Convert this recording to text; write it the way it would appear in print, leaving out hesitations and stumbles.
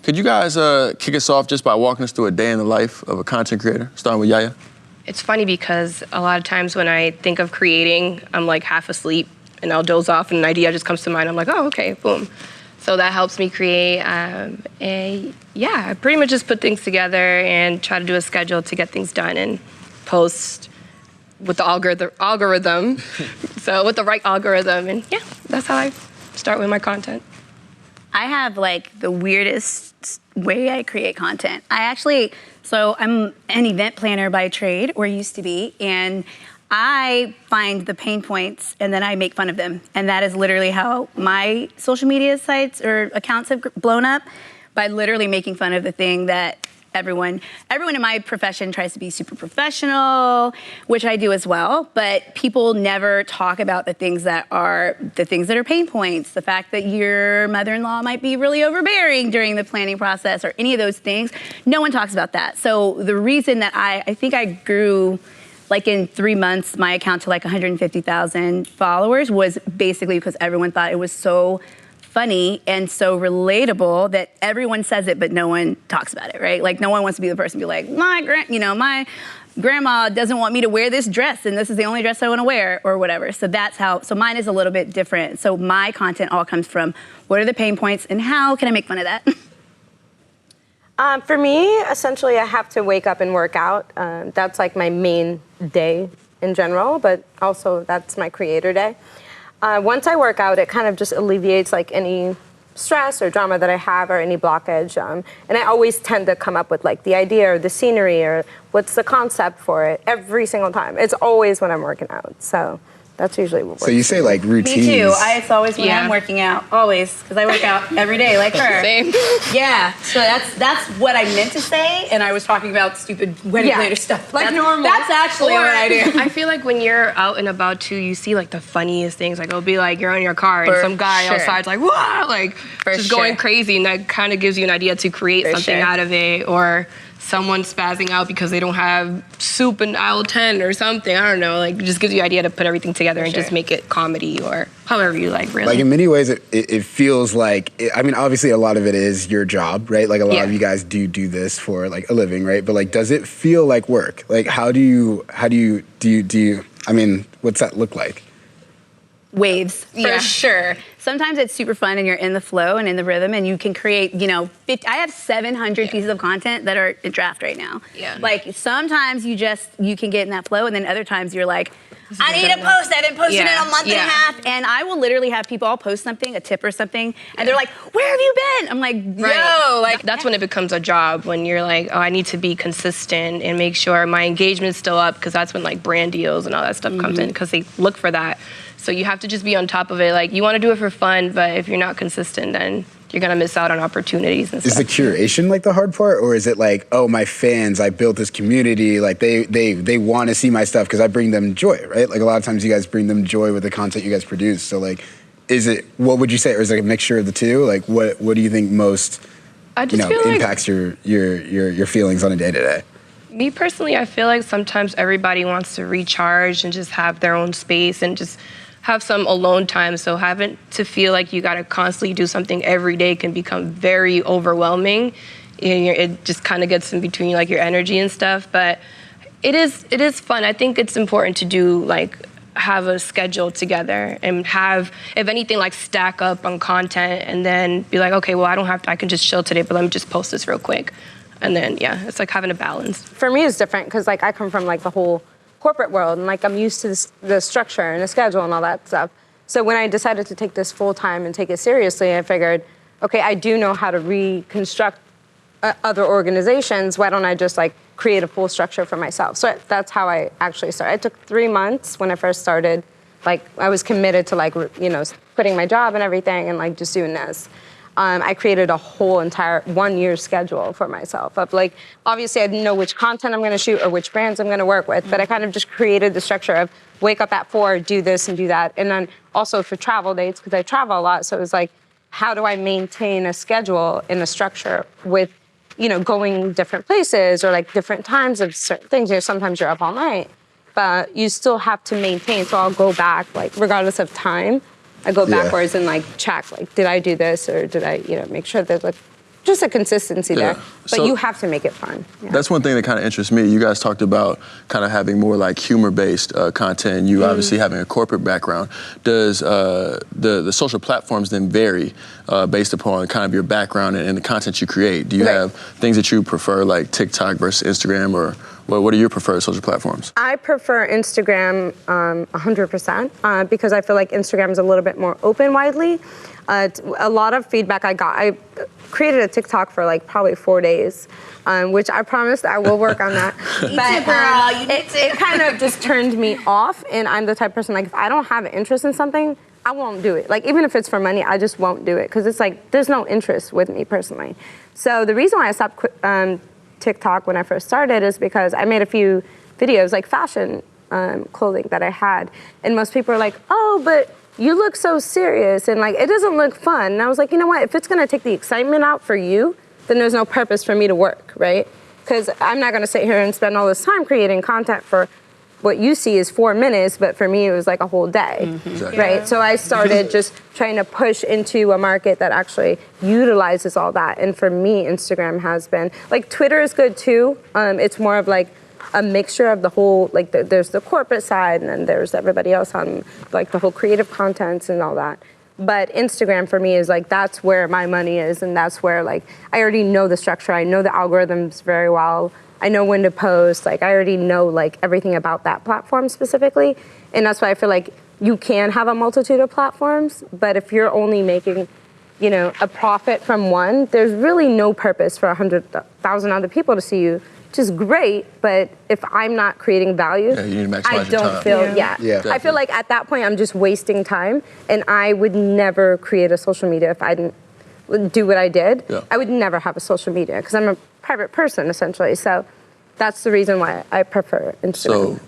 Could you guys kick us off just by walking us through a day in the life of a content creator, starting with Yaya? It's funny because a lot of times when I think of creating, I'm like half asleep and I'll doze off and an idea just comes to mind. I'm like, oh, okay, boom. So that helps me create. I pretty much just put things together and try to do a schedule to get things done and post with the algorithm. So with the right algorithm, and yeah, that's how I start with my content. I have like the weirdest way I create content. So I'm an event planner by trade, or used to be, and I find the pain points and then I make fun of them. And that is literally how my social media sites or accounts have blown up, by literally making fun of the thing that everyone in my profession tries to be super professional, which I do as well, but people never talk about the things that are pain points. The fact that your mother-in-law might be really overbearing during the planning process or any of those things. No one talks about that. So the reason that I think I grew, like in 3 months, my account to like 150,000 followers was basically because everyone thought it was so funny and so relatable that everyone says it, but no one talks about it, right? Like no one wants to be the person to be like, my grandma doesn't want me to wear this dress and this is the only dress I want to wear or whatever. So so mine is a little bit different. So my content all comes from what are the pain points and how can I make fun of that? For me, essentially, I have to wake up and work out. That's like my main day in general, but also that's my creator day. Once I work out, it kind of just alleviates like any stress or drama that I have or any blockage. And I always tend to come up with like the idea or the scenery or what's the concept for it every single time. It's always when I'm working out. So that's usually what works. So you say like routines. Me too. It's always when I'm working out, always, because I work out every day like her. Same. Yeah, so that's what I meant to say, and I was talking about stupid wedding planner stuff. Like normal. That's actually what I do. I feel like when you're out and about too, you see like the funniest things. Like it'll be like you're in your car and some guy outside's like, wow, like just going crazy, and that kind of gives you an idea to create something out of it, or someone spazzing out because they don't have soup in aisle 10 or something. I don't know. Like, it just gives you an idea to put everything together and just make it comedy or however you like, really. Like, in many ways, it feels like, I mean, obviously, a lot of it is your job, right? Like, a lot of you guys do this for, like, a living, right? But, like, does it feel like work? Like, how do you, I mean, what's that look like? Waves, for sure. Sometimes it's super fun and you're in the flow and in the rhythm and you can create, I have 700 pieces of content that are in draft right now. Yeah. Like sometimes you can get in that flow and then other times you're like, I need to post. I haven't posted in a month and a half. And I will literally have people, I'll post something, a tip or something, and they're like, where have you been? I'm like, yo. Like, that's when it becomes a job, when you're like, oh, I need to be consistent and make sure my engagement's still up, because that's when like brand deals and all that stuff comes in, because they look for that. So you have to just be on top of it. Like, you want to do it for fun, but if you're not consistent, then you're going to miss out on opportunities and stuff. Is the curation like the hard part, or is it like, oh, my fans, I built this community, like they want to see my stuff because I bring them joy, right? Like a lot of times you guys bring them joy with the content you guys produce. So like, what would you say, or is it a mixture of the two? Like what do you think most impacts your feelings on a day-to-day? Me personally, I feel like sometimes everybody wants to recharge and just have their own space and just have some alone time. So having to feel like you got to constantly do something every day can become very overwhelming. It just kind of gets in between like your energy and stuff. But it is fun. I think it's important to have a schedule together and have, if anything, like stack up on content and then be like, okay, well, I can just chill today, but let me just post this real quick. And then, it's like having a balance. For me, it's different because like I come from like the whole corporate world and like I'm used to the structure and the schedule and all that stuff. So when I decided to take this full time and take it seriously, I figured, okay, I do know how to reconstruct other organizations. Why don't I just like create a full structure for myself? So that's how I actually started. It took 3 months when I first started. Like I was committed to like, quitting my job and everything and like just doing this. I created a whole entire 1 year schedule for myself of like, obviously I didn't know which content I'm gonna shoot or which brands I'm gonna work with, but I kind of just created the structure of wake up at 4, do this and do that. And then also for travel dates, because I travel a lot. So it was like, how do I maintain a schedule and a structure with, going different places or like different times of certain things. Sometimes you're up all night, but you still have to maintain. So I'll go back, like regardless of time, I go backwards and like check, like, did I do this or did I, make sure that like just a consistency Yeah. there. But So- you have to make it fun. Yeah. That's one thing that kind of interests me. You guys talked about kind of having more like humor-based content. You obviously having a corporate background. Does the social platforms then vary based upon kind of your background and the content you create? Do you Right. have things that you prefer, like TikTok versus Instagram, or what are your preferred social platforms? I prefer Instagram 100% because I feel like Instagram is a little bit more open widely. A lot of feedback I got, I created a TikTok for like probably 4 days, which I promised I will work on that. It kind of just turned me off, and I'm the type of person, like if I don't have an interest in something, I won't do it. Like even if it's for money, I just won't do it because it's like there's no interest with me personally. So the reason why I stopped TikTok when I first started is because I made a few videos like fashion clothing that I had, and most people are like, oh, but you look so serious and like it doesn't look fun. And I was like, you know what, if it's gonna take the excitement out for you, then there's no purpose for me to work, right? Because I'm not gonna sit here and spend all this time creating content for what you see is 4 minutes, but for me it was like a whole day, Exactly. right? So I started just trying to push into a market that actually utilizes all that. And for me, Instagram has been, like Twitter is good too. It's more of like a mixture of the whole, like there's the corporate side and then there's everybody else on like the whole creative contents and all that. But Instagram for me is like, that's where my money is, and that's where like, I already know the structure, I know the algorithms very well, I know when to post, like I already know like everything about that platform specifically. And that's why I feel like you can have a multitude of platforms, but if you're only making, you know, a profit from one, there's really no purpose for 100,000 other people to see you, which is great, but if I'm not creating value, Yeah, you need to maximize I your don't time. feel, Yeah. I feel like at that point I'm just wasting time, and I would never create a social media if I didn't do what I did. Yeah. I would never have a social media because I'm a private person essentially. So that's the reason why I prefer Instagram. So